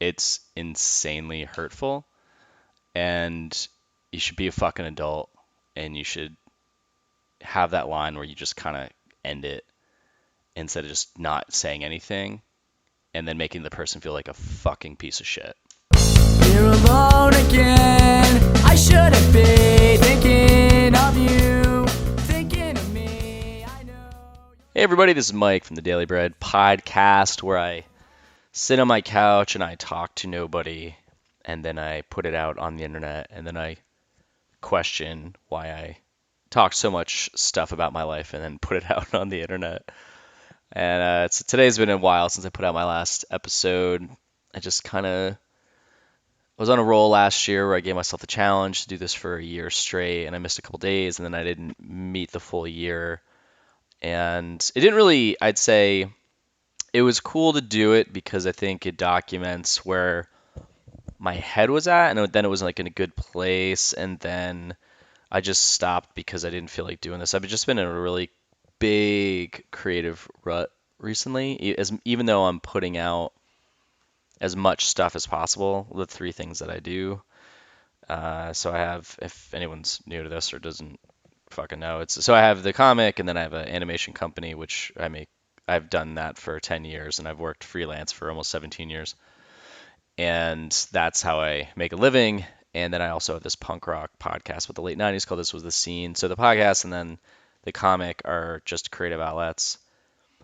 it's insanely hurtful, and you should be a fucking adult, and you should have that line where you just kind of end it instead of just not saying anything and then making the person feel like a fucking piece of shit. You're alone again. I shouldn't be thinking of you, thinking of me. I know. Hey everybody, this is Mike from the dailyBred podcast, where I sit on my couch and I talk to nobody, and then I put it out on the internet, and then I question why I talk so much stuff about my life and then put it out on the internet. And today's been a while since I put out my last episode. I just kind of was on a roll last year where I gave myself the challenge to do this for a year straight, and I missed a couple days, and then I didn't meet the full year. And it didn't really, I'd say, it was cool to do it because I think it documents where my head was at, and then it was like in a good place, and then I just stopped because I didn't feel like doing this. I've just been in a really big creative rut recently, even though I'm putting out as much stuff as possible, the three things that I do. So I have, if anyone's new to this or doesn't fucking know, so I have the comic, and then I have an animation company, which I've done that for 10 years, and I've worked freelance for almost 17 years. And that's how I make a living. And then I also have this punk rock podcast with the late 90s called This Was the Scene. So the podcast and then the comic are just creative outlets.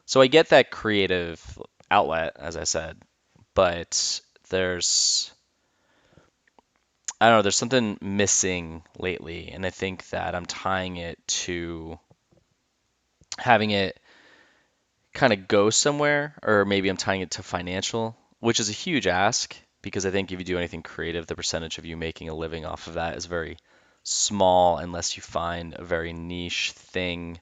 So I get that creative outlet, as I said, but there's something missing lately, and I think that I'm tying it to having it kind of go somewhere, or maybe I'm tying it to financial, which is a huge ask, because I think if you do anything creative, the percentage of you making a living off of that is very small unless you find a very niche thing.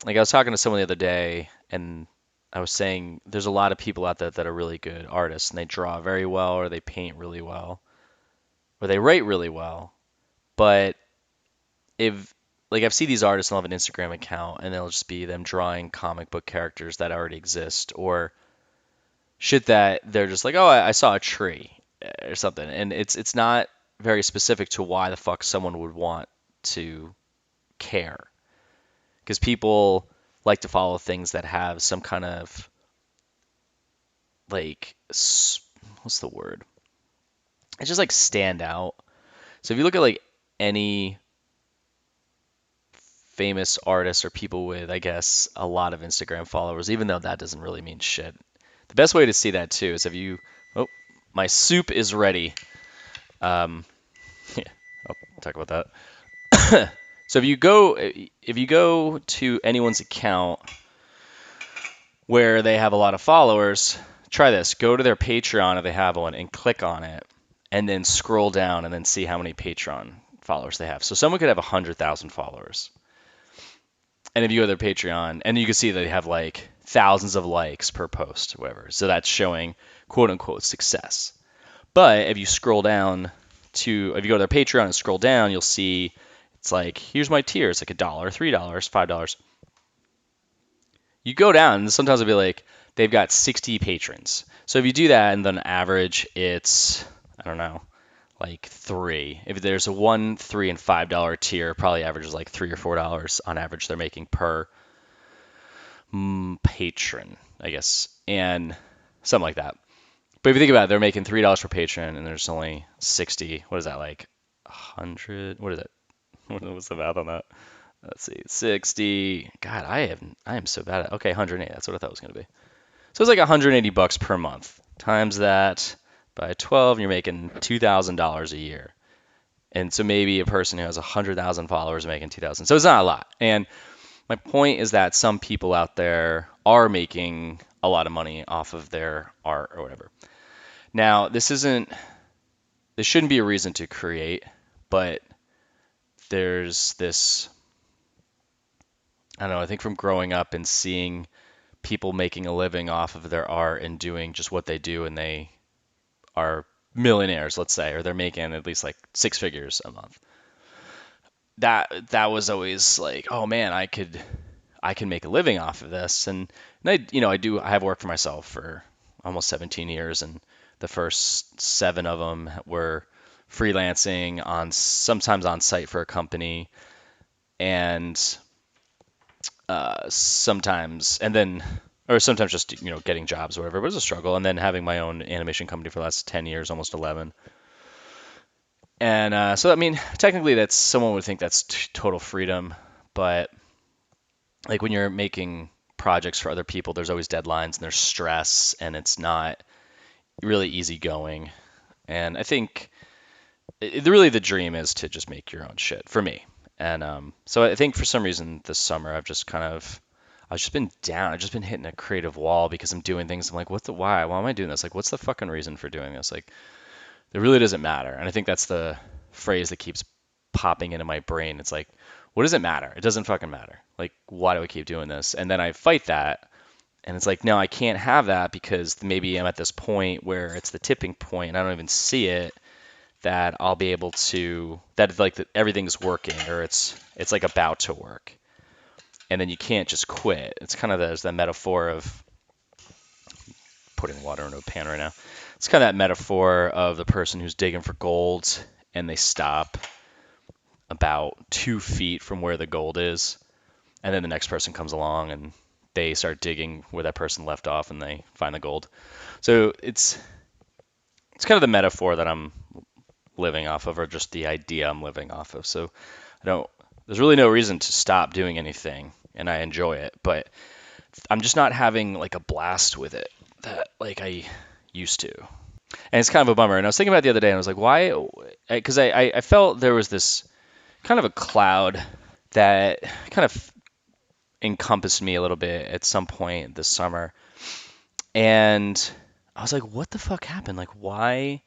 Like I was talking to someone the other day, and I was saying there's a lot of people out there that are really good artists, and they draw very well, or they paint really well, or they write really well. But if like I've seen these artists, and they'll have an Instagram account, and it'll just be them drawing comic book characters that already exist, or shit that they're just like, oh, I saw a tree or something, and it's not very specific to why the fuck someone would want to care, because people like to follow things that have some kind of like what's the word? It's just like stand out. So if you look at like any famous artists or people with, I guess, a lot of Instagram followers, even though that doesn't really mean shit. The best way to see that too is if you, oh, my soup is ready. Yeah, I'll talk about that. So if you go to anyone's account where they have a lot of followers, try this. Go to their Patreon if they have one and click on it, and then scroll down and then see how many Patreon followers they have. So someone could have 100,000 followers. And if you go to their Patreon, and you can see that they have like thousands of likes per post, whatever. So that's showing quote unquote success. But if you scroll down if you go to their Patreon and scroll down, you'll see it's like, here's my tier. It's like $1, $3, $5. You go down, and sometimes it'll be like, they've got 60 patrons. So if you do that, and then average, it's, I don't know, like 3. If there's a $1, $3, and $5 tier, probably averages like $3 or $4 on average they're making per patron, I guess, and something like that. But if you think about it, they're making $3 per patron, and there's only 60. What is that, like 100? What is it? What's the math on that? Let's see, 60. God, I am so bad at. Okay, 180. That's what I thought it was gonna be. So it's like $180 per month. Times that by 12, and you're making $2,000 a year. And so maybe a person who has 100,000 followers is making 2,000. So it's not a lot. And my point is that some people out there are making a lot of money off of their art or whatever. Now, this shouldn't be a reason to create, but there's this, I don't know, I think from growing up and seeing people making a living off of their art and doing just what they do, and they are millionaires, let's say, or they're making at least like 6 figures a month. That was always like, oh man, I can make a living off of this. And I have worked for myself for almost 17 years, and The first 7 of them were freelancing on sometimes on site for a company, and sometimes and then or sometimes just getting jobs or whatever. But it was a struggle, and then having my own animation company for the last 10 years, almost 11. And so I mean, technically, that's someone would think that's total freedom, but like when you're making projects for other people, there's always deadlines and there's stress, and it's not really easy going. And I think really the dream is to just make your own shit for me. And so I think for some reason this summer I've just been down. I've just been hitting a creative wall because I'm doing things. I'm like, what's the why? Why am I doing this? Like, what's the fucking reason for doing this? Like, it really doesn't matter. And I think that's the phrase that keeps popping into my brain. It's like, what does it matter? It doesn't fucking matter. Like, why do I keep doing this? And then I fight that. And it's like, no, I can't have that because maybe I'm at this point where it's the tipping point and I don't even see it, that I'll be able to, that like that everything's working or it's like about to work. And then you can't just quit. It's kind of the metaphor of putting water into a pan right now. It's kind of that metaphor of the person who's digging for gold and they stop about 2 feet from where the gold is, and then the next person comes along and they start digging where that person left off and they find the gold. So it's kind of the metaphor that I'm living off of, or just the idea I'm living off of. So there's really no reason to stop doing anything, and I enjoy it, but I'm just not having like a blast with it that like I used to. And it's kind of a bummer. And I was thinking about it the other day, and I was like, why? Because I felt there was this kind of a cloud that kind of encompassed me a little bit at some point this summer. And I was like, what the fuck happened? Like, why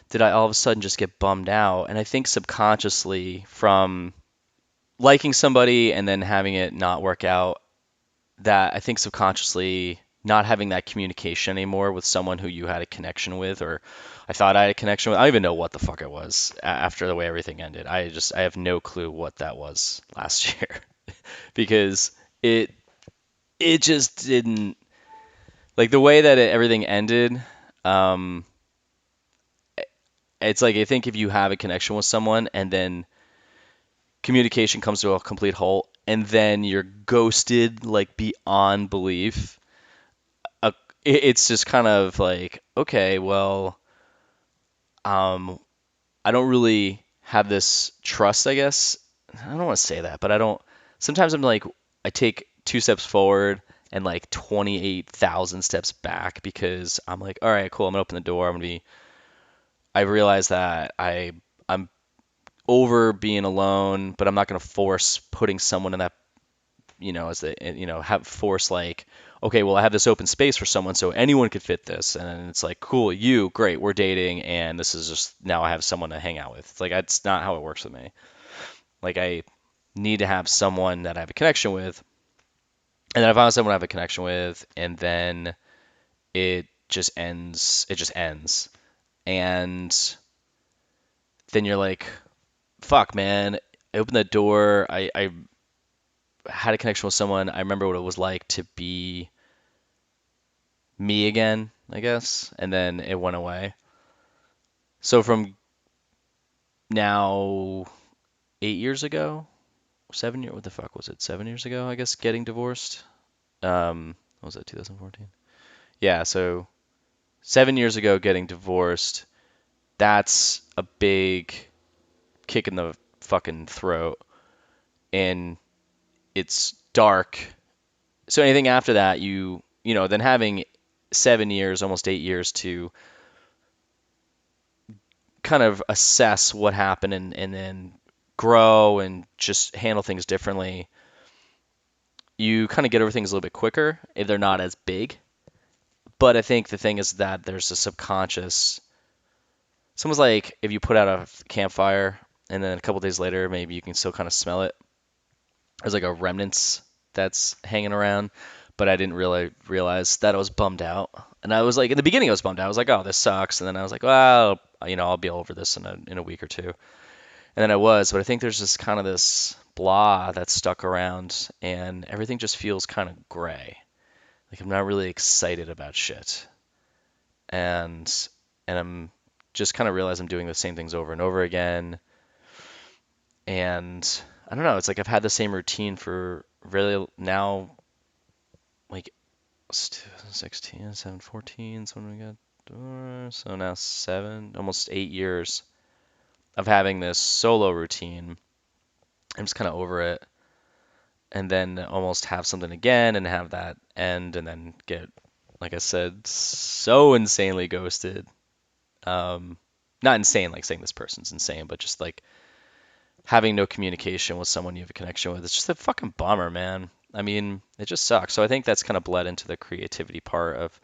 did I all of a sudden just get bummed out? And I think subconsciously from liking somebody and then having it not work out, that I think subconsciously not having that communication anymore with someone who you had a connection with, or I thought I had a connection with. I don't even know what the fuck it was after the way everything ended. I have no clue what that was last year because it just didn't, like the way that everything ended. It's like I think if you have a connection with someone and then communication comes to a complete halt and then you're ghosted like beyond belief, it's just kind of like, okay, well, I don't really have this trust, I guess. I don't want to say that, but I don't. Sometimes I'm like, I take 2 steps forward and like 28,000 steps back because I'm like, all right, cool, I'm gonna open the door. I realize that I'm over being alone, but I'm not gonna force putting someone in that, as the, have force like, okay, well, I have this open space for someone, so anyone could fit this. And it's like, cool, great, we're dating, and this is just, now I have someone to hang out with. It's like, that's not how it works with me. Like, I need to have someone that I have a connection with, and then I found someone I have a connection with, and then it just ends. It just ends. And then you're like, fuck, man, I opened that door, I had a connection with someone. I remember what it was like to be me again, I guess, and then it went away. So from now 8 years ago, 7 years, what the fuck was it? 7 years ago, I guess, getting divorced. What was that, 2014? Yeah, so 7 years ago getting divorced, that's a big kick in the fucking throat. And it's dark. So anything after that, then having 7 years, almost 8 years to kind of assess what happened and then grow and just handle things differently, you kind of get over things a little bit quicker if they're not as big. But I think the thing is that there's a subconscious. Someone's like, if you put out a campfire and then a couple days later, maybe you can still kind of smell it. There's like a remnants that's hanging around, but I didn't really realize that I was bummed out. And I was like, in the beginning, I was bummed out. I was like, oh, this sucks. And then I was like, well, I'll be over this in a week or two. And then I was, but I think there's just kind of this blah that's stuck around, and everything just feels kind of gray. Like I'm not really excited about shit. And and I'm just kind of realize I'm doing the same things over and over again. And I don't know, it's like I've had the same routine for really now, like 16, 7, 14, so when we got, so now 7, almost 8 years of having this solo routine. I'm just kind of over it. And then almost have something again and have that end and then get, like I said, so insanely ghosted. Um, Not insane like saying this person's insane, but just like having no communication with someone you have a connection with. It's just a fucking bummer, man. I mean, it just sucks. So I think that's kind of bled into the creativity part of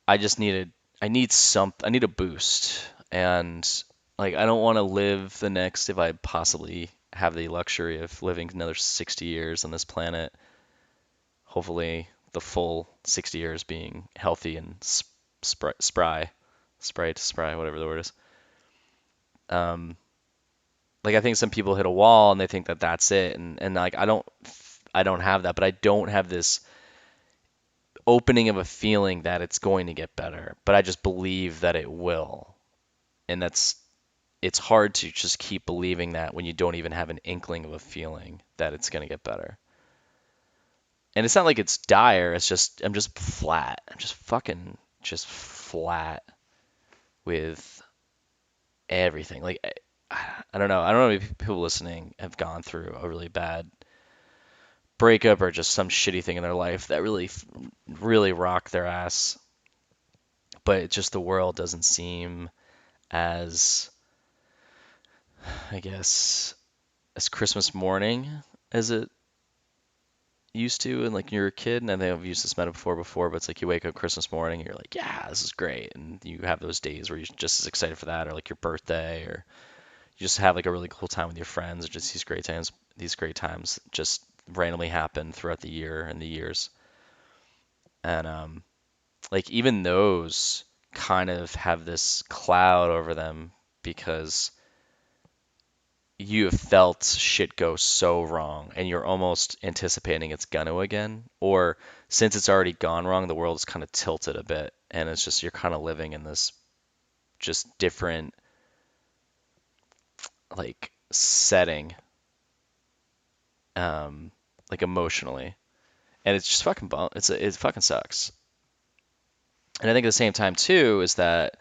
I just needed I need a boost. And like I don't want to live the next if I possibly have the luxury of living another 60 years on this planet. Hopefully the full 60 years being healthy and spry, whatever the word is. Um, like I think some people hit a wall and they think that that's it, and like I don't have that, but I don't have this opening of a feeling that it's going to get better, but I just believe that it will. And it's hard to just keep believing that when you don't even have an inkling of a feeling that it's going to get better. And it's not like it's dire, it's just I'm just flat. I'm just fucking just flat with everything. Like I don't know. I don't know if people listening have gone through a really bad breakup or just some shitty thing in their life that really rocked their ass. But it's just the world doesn't seem as, I guess, as Christmas morning as it used to. And like you're a kid, and I think I've used this metaphor before, but it's like you wake up Christmas morning, and you're like, yeah, this is great. And you have those days where you're just as excited for that, or like your birthday, or you just have like a really cool time with your friends, or just these great times just randomly happen throughout the year and the years. And like even those kind of have this cloud over them because you have felt shit go so wrong and you're almost anticipating it's gonna again. Or since it's already gone wrong, the world is kind of tilted a bit and it's just you're kind of living in this just different like setting, like emotionally. And it's just fucking it fucking sucks. And I think at the same time too is that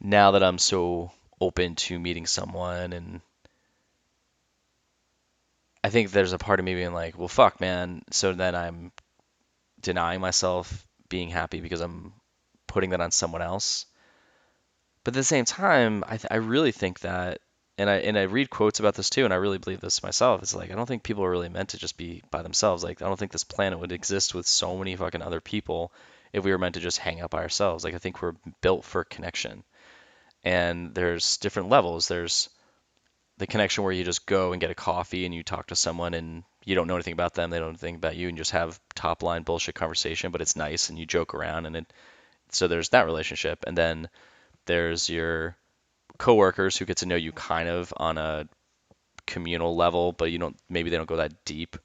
now that I'm so open to meeting someone, and I think there's a part of me being like, well, fuck, man. So then I'm denying myself being happy because I'm putting that on someone else. But at the same time, I really think that, and I read quotes about this too, and I really believe this myself. It's like I don't think people are really meant to just be by themselves. Like I don't think this planet would exist with so many fucking other people if we were meant to just hang out by ourselves. Like I think we're built for connection, and there's different levels. There's the connection where you just go and get a coffee and you talk to someone and you don't know anything about them, they don't know anything about you, and you just have top line bullshit conversation, but it's nice and you joke around so there's that relationship. And then there's your coworkers who get to know you kind of on a communal level, but maybe they don't go that deep.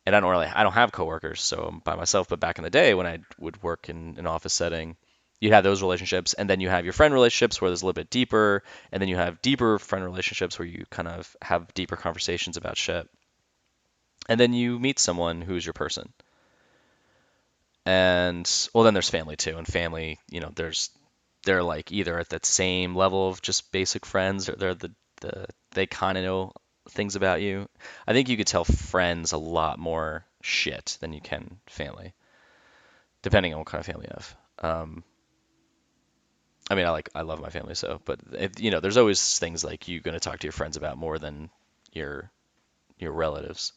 And I don't have coworkers, so I'm by myself. But back in the day when I would work in an office setting, you have those relationships, and then you have your friend relationships where there's a little bit deeper, and then you have deeper friend relationships where you kind of have deeper conversations about shit. And then you meet someone who's your person. And well, then there's family too, and family, they're like either at that same level of just basic friends, or they kind of know things about you. I think you could tell friends a lot more shit than you can family, depending on what kind of family you have. I mean, I love my family, so, but there's always things like you're gonna talk to your friends about more than your your relatives.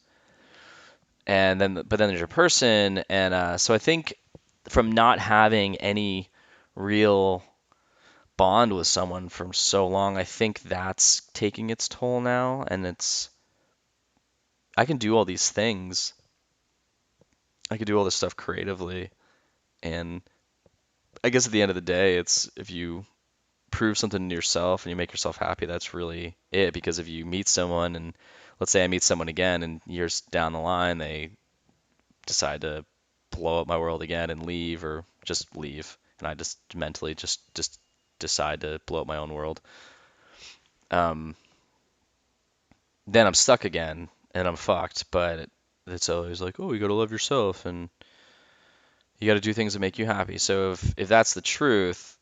But then there's your person, and so I think from not having any real bond with someone for so long, I think that's taking its toll now, and I can do all these things. I can do all this stuff creatively, and I guess at the end of the day, it's if you prove something to yourself and you make yourself happy, that's really it. Because if you meet someone, and let's say I meet someone again, and years down the line they decide to blow up my world again and leave, or just leave, and I just mentally just decide to blow up my own world, um, then I'm stuck again and I'm fucked. But it's always like, oh, you gotta love yourself and you gotta do things that make you happy. So if that's the truth,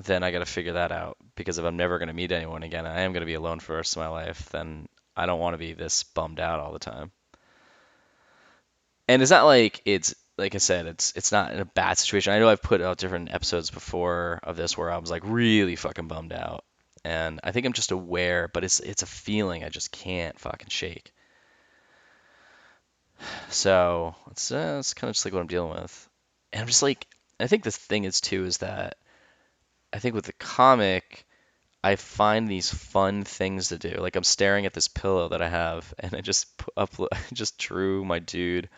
then I gotta figure that out because if I'm never gonna meet anyone again, and I am gonna be alone for the rest of my life, then I don't want to be this bummed out all the time. And it's not like it's like I said, it's not in a bad situation. I know I've put out different episodes before of this where I was like really fucking bummed out. And I think I'm just aware, but it's a feeling I just can't fucking shake. So it's kind of just like what I'm dealing with. And I'm just like, I think the thing is too is that I think with the comic, I find these fun things to do. Like I'm staring at this pillow that I have, and I just I just drew my dude,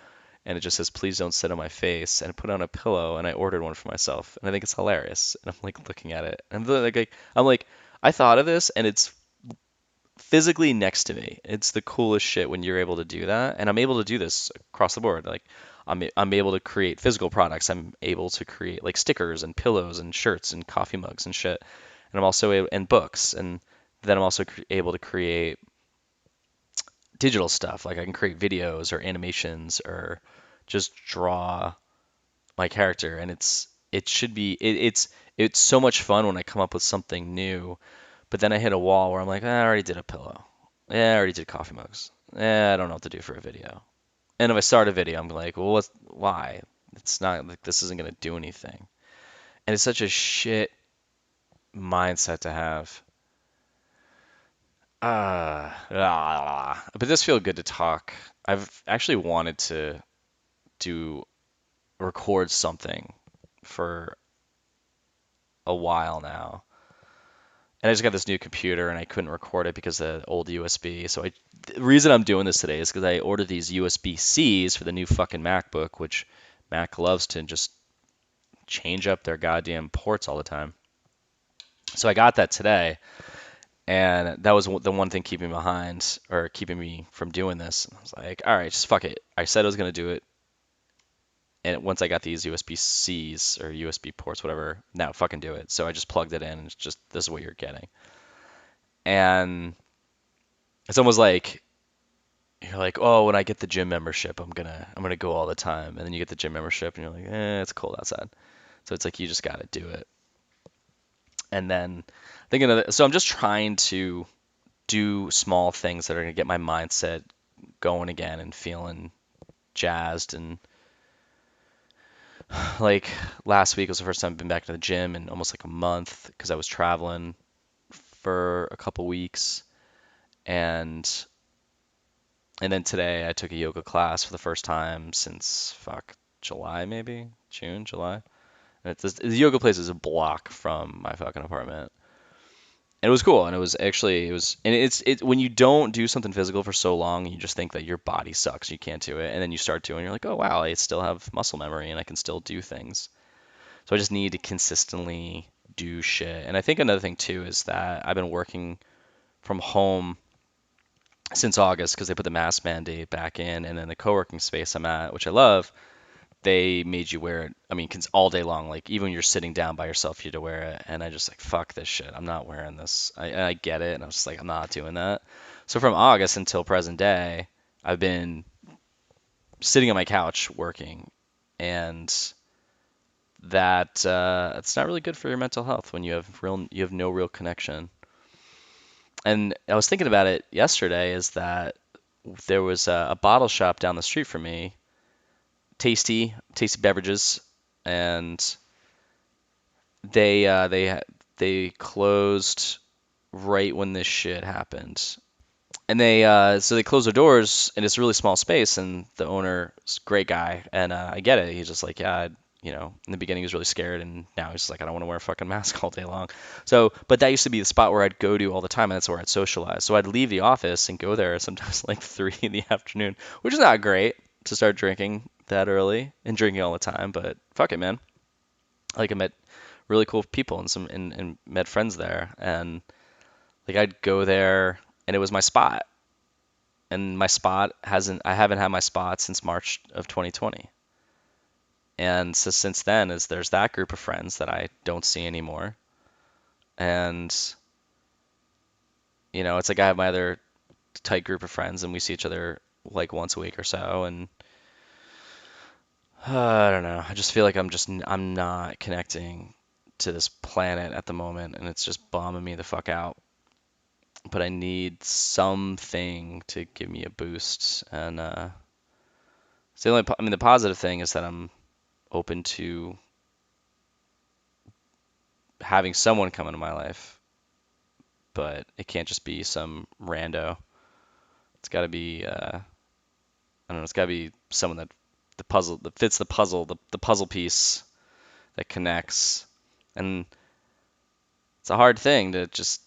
and it just says, "Please don't sit on my face," and I put it on a pillow, and I ordered one for myself, and I think it's hilarious. And I'm like looking at it, and I'm like, I thought of this, and it's physically next to me. It's the coolest shit when you're able to do that, and I'm able to do this across the board. Like I'm able to create physical products. I'm able to create like stickers and pillows and shirts and coffee mugs and shit. And I'm also able, and books, and then I'm also able to create digital stuff. Like I can create videos or animations or just draw my character, and it should be it's so much fun when I come up with something new. But then I hit a wall where I'm like, I already did a pillow. Yeah, I already did coffee mugs. I don't know what to do for a video. And if I start a video, I'm like, well, why? It's not like this isn't gonna do anything. And it's such a shit mindset to have. But it does feel good to talk. I've actually wanted to do record something for a while now. And I just got this new computer and I couldn't record it because of the old USB. So the reason I'm doing this today is because I ordered these USB-Cs for the new fucking MacBook, which Mac loves to just change up their goddamn ports all the time. So I got that today, and that was the one thing keeping me behind or keeping me from doing this. I was like, all right, just fuck it. I said I was gonna do it, and once I got these USB-Cs or USB ports, whatever, now fucking do it. So I just plugged it in, and it's just this is what you're getting. And it's almost like you're like, oh, when I get the gym membership, I'm gonna go all the time. And then you get the gym membership, and you're like, it's cold outside. So it's like you just gotta do it. And then thinking of so I'm just trying to do small things that are gonna get my mindset going again and feeling jazzed. And like last week was the first time I've been back to the gym in almost like a month because I was traveling for a couple weeks. And And then today I took a yoga class for the first time since July maybe June, July. And the yoga place is a block from my fucking apartment. And it was cool, and it's when you don't do something physical for so long, you just think that your body sucks, you can't do it, and then you start doing, you're like, oh wow, I still have muscle memory and I can still do things. So I just need to consistently do shit. And I think another thing too is that I've been working from home since August because they put the mask mandate back in, and then the co-working space I'm at, which I love, they made you wear it. I mean, all day long. Like even when you're sitting down by yourself, you had to wear it. And I just like, fuck this shit. I'm not wearing this. I get it, and I was just like, I'm not doing that. So from August until present day, I've been sitting on my couch working, and that it's not really good for your mental health when you have no real connection. And I was thinking about it yesterday is that there was a bottle shop down the street from me, tasty beverages, and they closed right when this shit happened. And they closed their doors, and it's a really small space, and the owner is a great guy, and I get it. He's just like, yeah, in the beginning he was really scared, and now he's just like, I don't want to wear a fucking mask all day long. So, but that used to be the spot where I'd go to all the time, and that's where I'd socialize. So I'd leave the office and go there sometimes like 3 in the afternoon, which is not great to start drinking that early and drinking all the time, but fuck it, man. Like I met really cool people and met friends there, and like I'd go there, and it was my spot. And my spot I haven't had my spot since March of 2020. And so since then, is there's that group of friends that I don't see anymore. And, it's like I have my other tight group of friends and we see each other like once a week or so. And I don't know. I just feel like I'm not connecting to this planet at the moment and it's just bombing me the fuck out. But I need something to give me a boost. And it's the only, I mean, the positive thing is that I'm open to having someone come into my life, but it can't just be some rando. It's got to be, I don't know, it's got to be someone the puzzle that fits the puzzle piece that connects. And it's a hard thing to just,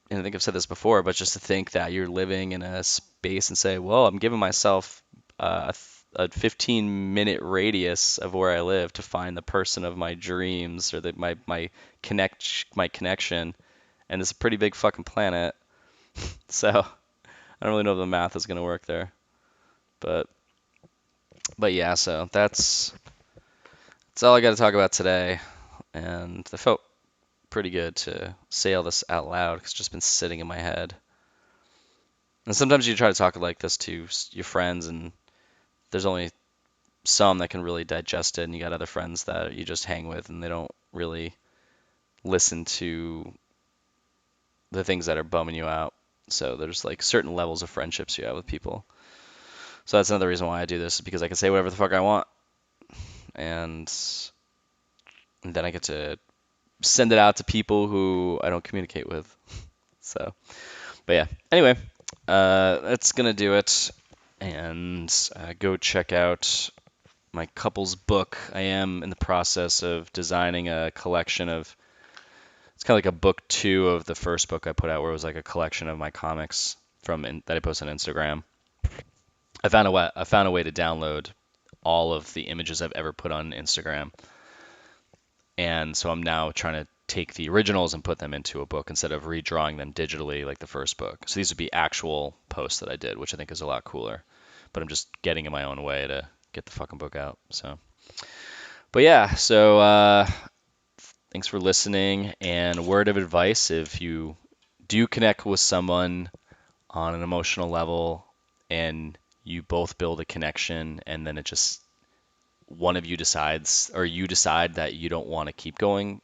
and I think I've said this before, but just to think that you're living in a space and say, well, I'm giving myself a 15-minute radius of where I live to find the person of my dreams or my connection, and it's a pretty big fucking planet. So I don't really know if the math is gonna work there, but yeah. So that's all I got to talk about today, and I felt pretty good to say all this out loud because it's just been sitting in my head. And sometimes you try to talk like this to your friends, and there's only some that can really digest it, and you got other friends that you just hang with, and they don't really listen to the things that are bumming you out. So there's like certain levels of friendships you have with people. So that's another reason why I do this, is because I can say whatever the fuck I want, and then I get to send it out to people who I don't communicate with. So, but yeah. Anyway, that's gonna do it. And go check out my couples book. I am in the process of designing a collection of. It's kind of like a book two of the first book I put out, where it was like a collection of my comics that I post on Instagram. I found a way to download all of the images I've ever put on Instagram, and so I'm now trying to take the originals and put them into a book instead of redrawing them digitally like the first book. So these would be actual posts that I did, which I think is a lot cooler. But I'm just getting in my own way to get the fucking book out. So, but yeah, so thanks for listening. And word of advice: if you do connect with someone on an emotional level and you both build a connection, and then it just one of you decides, or you decide that you don't want to keep going,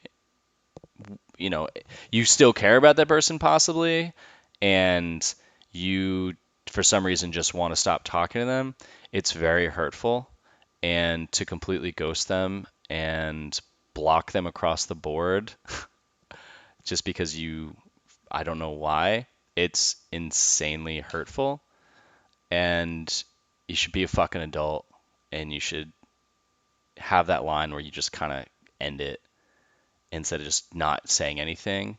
you still care about that person possibly, and you for some reason just want to stop talking to them, it's very hurtful. And to completely ghost them and block them across the board just because I don't know why, it's insanely hurtful. And you should be a fucking adult, and you should have that line where you just kind of end it instead of just not saying anything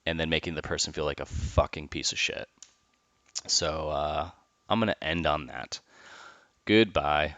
and then making the person feel like a fucking piece of shit. So I'm going to end on that. Goodbye.